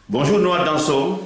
Bonjour Noah Danso.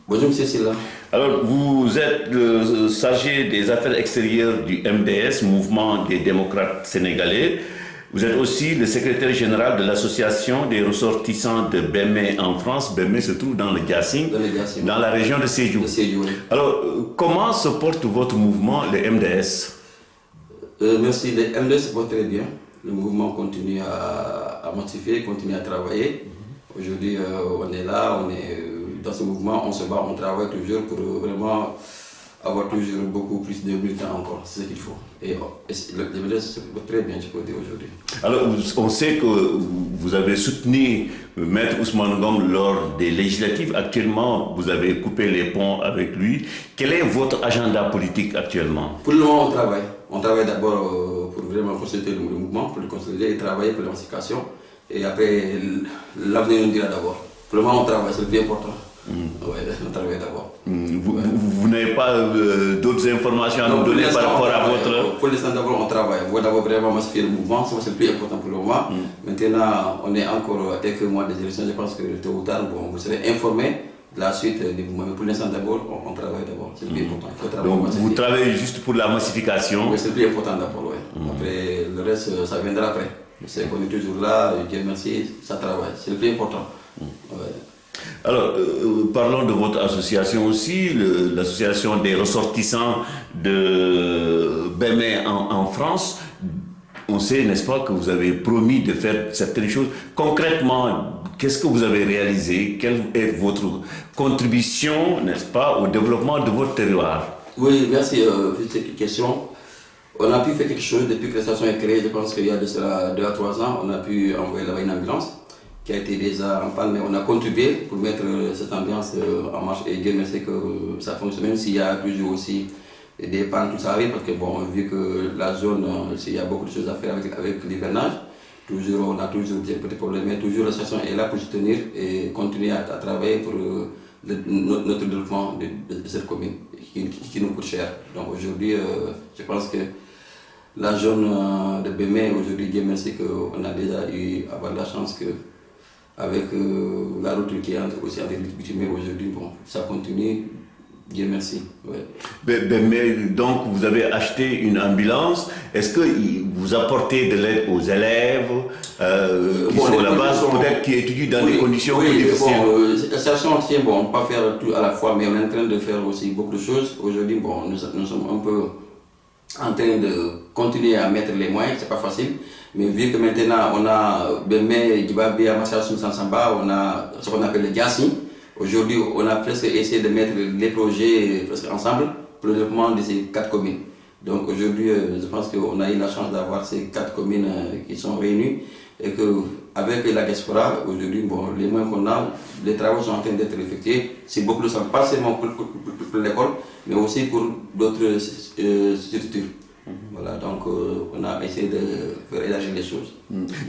Bonjour Monsieur Silla. Alors, vous êtes le chargé des affaires extérieures du MDS, Mouvement des démocrates sénégalais. Vous êtes aussi le secrétaire général de l'association des ressortissants de Bémé en France. Bémé se trouve dans le Diassing, dans la région de Sédhiou. Oui. Alors, comment se porte votre mouvement, le MDS? Merci, le MDS se porte très bien. Le mouvement continue à motiver, continue à travailler. Aujourd'hui, on est là, on est dans ce mouvement, on se bat, on travaille toujours pour vraiment avoir toujours beaucoup plus de militants encore, c'est ce qu'il faut. Et le MDS se porte très bien, je peux dire aujourd'hui. Alors, on sait que vous avez soutenu Maître Ousmane Ngom lors des législatives. Actuellement, vous avez coupé les ponts avec lui. Quel est votre agenda politique actuellement? Pour le moment, on travaille. On travaille d'abord pour vraiment consolider le mouvement, pour le consolider et travailler pour l'émancipation. Et après, l'avenir nous dira d'abord. Pour le moment, on travaille, c'est le plus important. Ouais, on travaille d'abord. Vous n'avez pas d'autres informations à nous donner par rapport à votre... Pour l'instant, d'abord, on travaille. On va d'abord vraiment massifier le mouvement, c'est le plus important pour le moment. Maintenant, on est encore à quelques mois des élections. Je pense que tôt ou tard, vous serez informés de la suite du mouvement. Mais pour l'instant, d'abord, on travaille d'abord. C'est le plus important. Donc, vous travaillez juste pour la massification? Oui, c'est le plus important d'abord, oui. Après, le reste, ça viendra après. C'est qu'on est toujours là, Dieu merci, ça travaille. C'est le plus important. Ouais. Alors, parlons de votre association aussi, l'association des ressortissants de Bémé en France. On sait, n'est-ce pas, que vous avez promis de faire certaines choses. Concrètement, qu'est-ce que vous avez réalisé? Quelle est votre contribution, n'est-ce pas, au développement de votre terroir? Oui, merci pour cette question. On a pu faire quelque chose depuis que la station est créée. Je pense qu'il y a de cela 2 à 3 ans, on a pu envoyer là-bas une ambulance qui a été déjà en panne, mais on a contribué pour mettre cette ambiance en marche et Dieu merci que ça fonctionne, même s'il y a toujours aussi des pannes, tout ça arrive, parce que bon, vu que la zone, il y a beaucoup de choses à faire avec l'hivernage, toujours, on a toujours des petits problèmes, mais toujours la station est là pour soutenir et continuer à travailler pour notre développement de cette commune qui nous coûte cher. Donc aujourd'hui, je pense que la zone de Bémé, aujourd'hui, Dieu merci qu'on a déjà eu avoir la chance que avec la route qui est aussi en bitumée aujourd'hui, bon, ça continue, Dieu merci. Ouais. Mais donc, vous avez acheté une ambulance. Est-ce que vous apportez de l'aide aux élèves qui sont là-bas, peut-être qui étudient dans des conditions plus difficiles? La situation tient, bon, on ne peut pas faire tout à la fois, mais on est en train de faire aussi beaucoup de choses. Aujourd'hui, bon, nous sommes un peu en train de continuer à mettre les moyens, c'est pas facile, mais vu que maintenant on a Bémé, Djibabé, Amassassoum, Sansamba, on a ce qu'on appelle le Diassing. Aujourd'hui, on a presque essayé de mettre les projets presque ensemble pour le développement de ces 4 communes. Donc aujourd'hui, je pense qu'on a eu la chance d'avoir ces 4 communes qui sont réunies et qu'avec la diaspora, aujourd'hui, bon, les moyens qu'on a, les travaux sont en train d'être effectués. C'est beaucoup de temps, pas seulement pour l'école, mais aussi pour d'autres structures. Voilà, donc on a essayé de faire élargir les choses.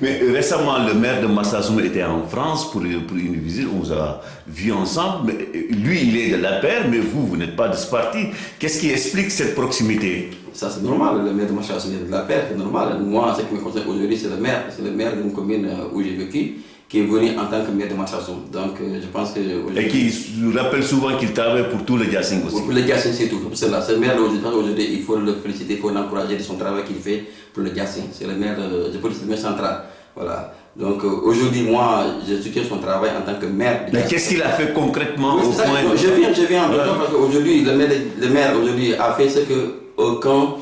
Mais récemment, le maire de Marsassoum était en France pour une visite, on vous a vu ensemble. Mais lui, il est de la paire, mais vous n'êtes pas de ce parti. Qu'est-ce qui explique cette proximité? Ça, c'est normal, le maire de Marsassoum est de la paire, c'est normal. Moi, ce qui me concerne aujourd'hui, c'est le maire d'une commune où j'ai vécu, qui est venu en tant que maire de Marsassoum. Donc je pense que... Et qui rappelle souvent qu'il travaille pour tout le Diassing aussi. Pour le Diassing, c'est tout. C'est là. C'est le maire aujourd'hui, il faut le féliciter, il faut l'encourager de son travail qu'il fait pour le Diassing. C'est le maire, je peux dire, le maire central. Voilà. Donc aujourd'hui, moi, je soutiens son travail en tant que maire. Mais qu'est-ce qu'il a fait concrètement au point de... Je viens parce qu'aujourd'hui, le maire aujourd'hui a fait ce qu'aucun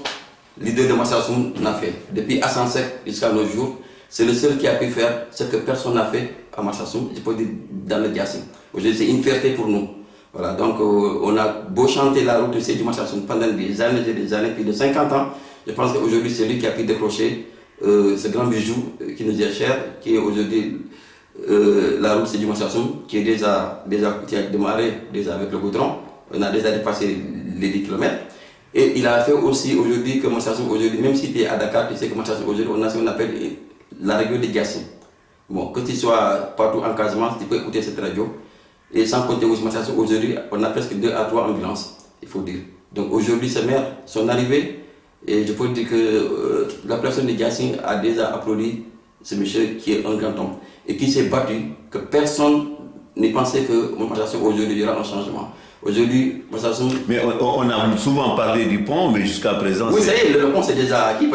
leader de Marsassoum n'a fait. Depuis Hassan Sek jusqu'à nos jours, c'est le seul qui a pu faire ce que personne n'a fait à Marsassoum, je peux dire dans le Diassing. Aujourd'hui, c'est une fierté pour nous. Voilà, donc on a beau chanter la route de Sédhiou Marsassoum pendant des années, plus de 50 ans. Je pense qu'aujourd'hui, c'est lui qui a pu décrocher ce grand bijou qui nous est cher, qui est aujourd'hui la route Sédhiou Marsassoum, qui a démarré déjà avec le goudron. On a déjà dépassé les 10 km. Et il a fait aussi aujourd'hui que Marsassoum, aujourd'hui, même si tu es à Dakar, tu sais que Marsassoum, aujourd'hui, on a ce qu'on appelle la radio de Diassing. Bon, que tu sois partout en Casamance, tu peux écouter cette radio. Et sans compter aussi Marsassoum, aujourd'hui, on a presque 2 à 3 ambulances, il faut dire. Donc aujourd'hui, ce maire, son arrivée, et je peux dire que la personne de Diassing a déjà applaudi ce monsieur qui est un grand homme et qui s'est battu, que personne ni penser que Massassoum aujourd'hui il y aura un changement. Aujourd'hui, Massassoum... Mais on a souvent parlé du pont, mais jusqu'à présent... Oui, ça y est, le pont c'est déjà acquis,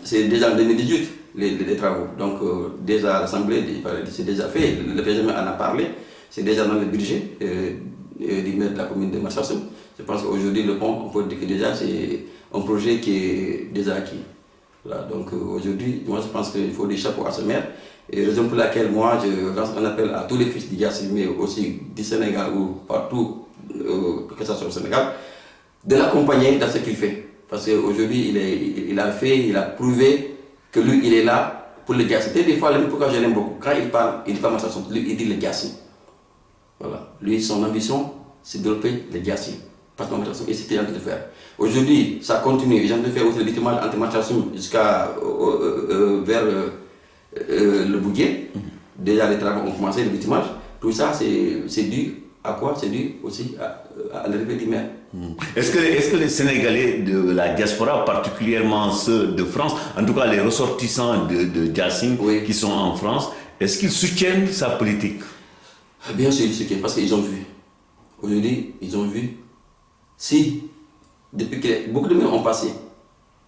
c'est déjà en 2018, les travaux. Donc déjà l'Assemblée, c'est déjà fait, le président en a parlé, c'est déjà dans le budget du maire de la commune de Massassoum. Je pense qu'aujourd'hui, le pont, on peut dire que déjà c'est un projet qui est déjà acquis. Voilà, donc aujourd'hui, moi je pense qu'il faut des chapeaux à ce maire. Et raison pour laquelle moi je lance un appel à tous les fils d'Igassi, mais aussi du Sénégal ou partout, que ce soit au Sénégal, de l'accompagner dans ce qu'il fait. Parce qu'aujourd'hui, il a prouvé que lui, il est là pour le Gassi. Des fois, pourquoi je l'aime beaucoup, quand il parle Massassoum, lui, il dit le Gassi. Voilà. Lui, son ambition, c'est de développer le Gassi. Parce que et c'est ce qu'il est en train de faire. Aujourd'hui, ça continue. Ils ont de faire aussi le bitumage entre Massassoum jusqu'à vers le Bouguier. Déjà, les travaux ont commencé, le bitumage. Tout ça, c'est dû à quoi? C'est dû aussi à l'arrivée du maire. Est-ce que les Sénégalais de la diaspora, particulièrement ceux de France, en tout cas les ressortissants de Gassi qui sont en France, est-ce qu'ils soutiennent sa politique? Bien sûr, ils soutiennent parce qu'ils ont vu. Aujourd'hui, ils ont vu. Si, depuis que beaucoup de maires ont passé,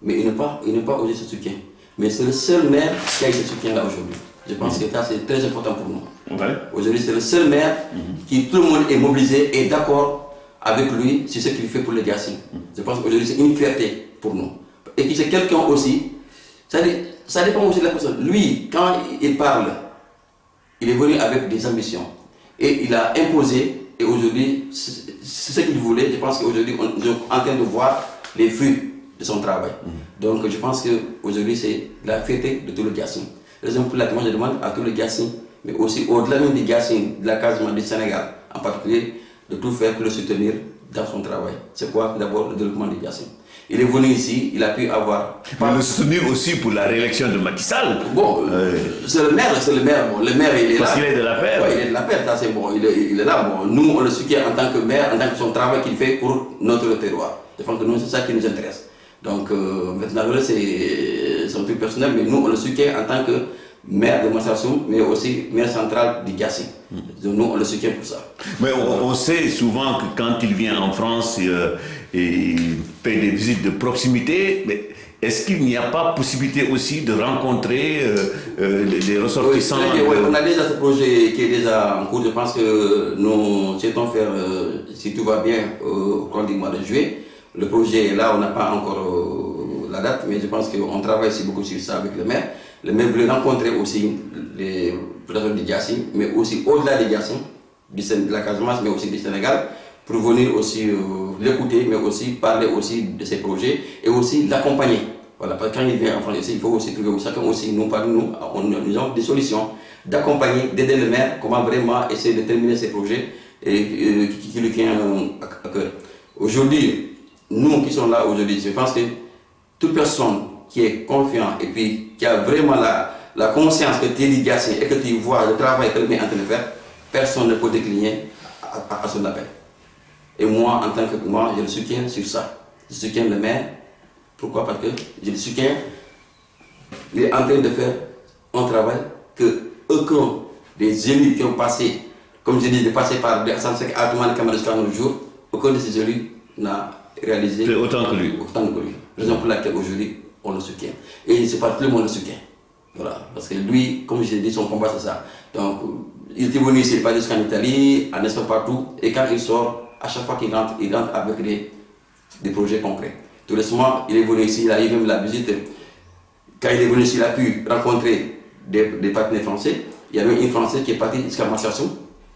mais il n'est pas osé ce soutien. Mais c'est le seul maire qui a eu ce soutien-là aujourd'hui. Je pense que ça, c'est très important pour nous. Ouais. Aujourd'hui, c'est le seul maire qui, tout le monde est mobilisé et d'accord avec lui sur ce qu'il fait pour les Gassi. Je pense qu'aujourd'hui, c'est une fierté pour nous. Et puis, c'est quelqu'un aussi, ça dépend aussi de la personne. Lui, quand il parle, il est venu avec des ambitions. Et il a imposé, et aujourd'hui, c'est ce qu'il voulait. Je pense qu'aujourd'hui, on est en train de voir les fruits de son travail. Donc, je pense qu'aujourd'hui, c'est la fierté de tout le Gassi. Raison pour laquelle moi, je demande à tous les Gassi, mais aussi au-delà même des Gassi, de la Casamance du Sénégal, en particulier, de tout faire pour le soutenir dans son travail. C'est quoi? D'abord, le développement des Gassi. Il est venu ici, il a pu avoir... Le soutenir aussi pour la réélection de Macky Sall. Bon, c'est le maire. Bon, le maire, il est parce là. Parce qu'il est de la paix. Oui, il est de la paix, ça c'est bon. Il est là. Bon, nous, on le soutient en tant que maire, en tant que son travail qu'il fait pour notre terroir. Je pense que nous, c'est ça qui nous intéresse. Donc, maintenant, c'est son truc personnel, mais nous, on le soutient en tant que maire de Massassoum, mais aussi maire central du Gassi. Donc, nous, on le soutient pour ça. Mais on sait souvent que quand il vient en France, il fait des visites de proximité, mais est-ce qu'il n'y a pas possibilité aussi de rencontrer les ressortissants? Oui, on a déjà ce projet qui est déjà en cours. Je pense que nous souhaitons faire, si tout va bien, au cours du mois de juillet. Le projet est là, on n'a pas encore la date, mais je pense qu'on travaille beaucoup sur ça avec le maire. Le maire voulait rencontrer aussi les personnes du Gassi, mais aussi au-delà des Gassi, de la Casamance, mais aussi du Sénégal, pour venir aussi l'écouter, mais aussi parler aussi de ses projets et aussi l'accompagner. Voilà, parce que quand il vient en France, il faut aussi trouver chacun aussi, nous avons des solutions d'accompagner, d'aider le maire, comment vraiment essayer de terminer ses projets et qui lui tient à cœur. Aujourd'hui, nous qui sommes là aujourd'hui, je pense que toute personne qui est confiante et puis qui a vraiment la conscience que tu es du Gassi et que tu vois le travail que le maire est en train de faire, personne ne peut décliner à son appel. Et moi, en tant que moi, je le soutiens sur ça. Je soutiens le maire. Pourquoi? Parce que je le soutiens. Il est en train de faire un travail que aucun des élus qui ont passé, comme je dis, de passer par des Assane à Atoumane Kamara jusqu'à nos jours, aucun de ces élus n'a réalisé autant que lui. Raison pour laquelle aujourd'hui, on le soutient. Et c'est pas tout le monde le soutient. Voilà. Parce que lui, comme je l'ai dit, son combat c'est ça. Donc, il était venu ici, il est pas jusqu'en Italie, en Espagne, partout. Et quand il sort, à chaque fois qu'il rentre avec des projets concrets. Tout récemment, il est venu ici, il a eu même la visite. Quand il est venu ici, il a pu rencontrer des partenaires français. Il y avait une Française qui est partie jusqu'à Massassoum.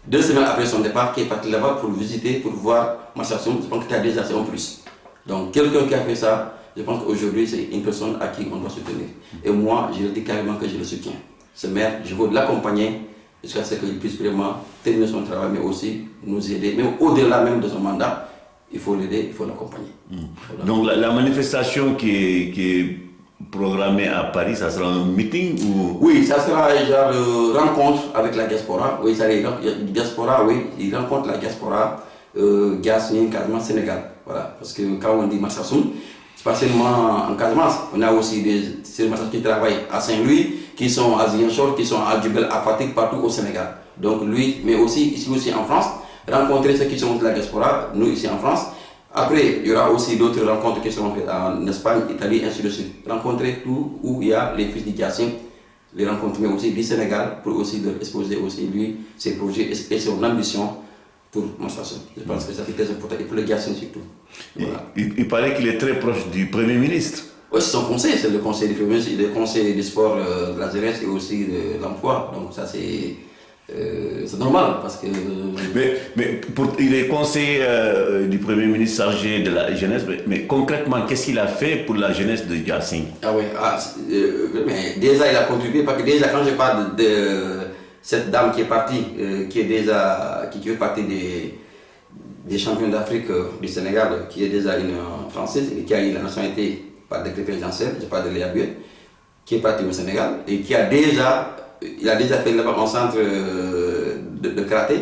2 semaines après son départ, qui est partie là-bas pour visiter, pour voir Massassoum. Je pense que tu as déjà c'est en plus. Donc, quelqu'un qui a fait ça, je pense qu'aujourd'hui, c'est une personne à qui on doit soutenir. Et moi, je le dis carrément que je le soutiens. Ce maire, je veux l'accompagner jusqu'à ce qu'il puisse vraiment terminer son travail, mais aussi nous aider, même au-delà même de son mandat, il faut l'aider, il faut l'accompagner. Voilà. Donc la manifestation qui est programmée à Paris, ça sera un meeting ou... Oui, ça sera genre rencontre avec la diaspora. Oui, ça diaspora, oui, il rencontre la diaspora Gassi, Casamance, Sénégal. Voilà, parce que quand on dit Massassoum, c'est pas seulement en Casamance, on a aussi des Massassoum qui travaillent à Saint-Louis, qui sont à Ziguinchor, qui sont à Djibel, à Fatick, partout au Sénégal. Donc lui, mais aussi ici aussi en France, rencontrer ceux qui sont de la diaspora, nous ici en France. Après, il y aura aussi d'autres rencontres qui seront faites en Espagne, Italie, ainsi de suite. Rencontrer tout où il y a les fils de Diassim, les rencontres, mais aussi du Sénégal, pour aussi leur exposer aussi lui, ses projets et son ambition pour Massassoum. Je pense que ça c'est très important, et pour le Diassim surtout. Voilà. Il paraît qu'il est très proche du Premier ministre. Oui, c'est son conseil, c'est le conseil du Premier ministre, le conseil du sport, de la jeunesse et aussi de l'emploi. Donc ça c'est normal parce que... Il est conseiller du Premier ministre chargé de la jeunesse, mais concrètement, qu'est-ce qu'il a fait pour la jeunesse de Diassim? Ah oui, mais déjà il a contribué, parce que déjà quand je parle de cette dame qui est partie, qui fait partie des champions d'Afrique du Sénégal, qui est déjà une Française et qui a eu la nationalité par décret présidentiel, je parle de Léa Buet, qui est partie au Sénégal et qui a déjà... Il a déjà fait là-bas un centre de karaté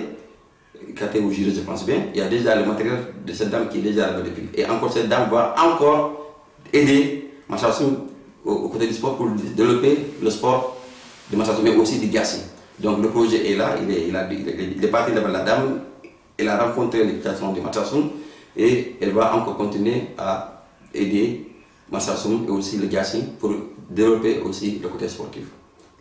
au Giro, je pense bien. Il y a déjà le matériel de cette dame qui est déjà là depuis. Et encore, cette dame va encore aider Massassoum au côté du sport pour développer le sport de Massassoum, mais aussi du Diassim. Donc le projet est là, il est parti là-bas, la dame, elle a rencontré l'éducation de Massassoum et elle va encore continuer à aider Massassoum et aussi le Diassim pour développer aussi le côté sportif.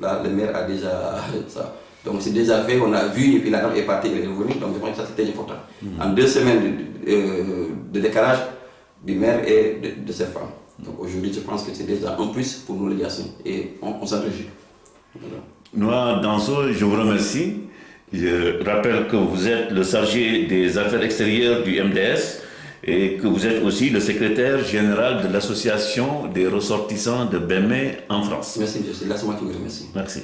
Là, le maire a déjà ça. Donc c'est déjà fait, on a vu, et puis la dame est partie, elle est revenue, donc je pense que ça c'était important. En 2 semaines de décalage du maire et de ses femmes. Donc aujourd'hui, je pense que c'est déjà un plus pour nous les Diassim, et on s'en réjouit. Voilà. Noah Danso, je vous remercie. Je rappelle que vous êtes le chargé des affaires extérieures du MDS et que vous êtes aussi le secrétaire général de l'association des ressortissants de Bémé en France. Merci, monsieur. Là, c'est moi qui vous remercie. Merci.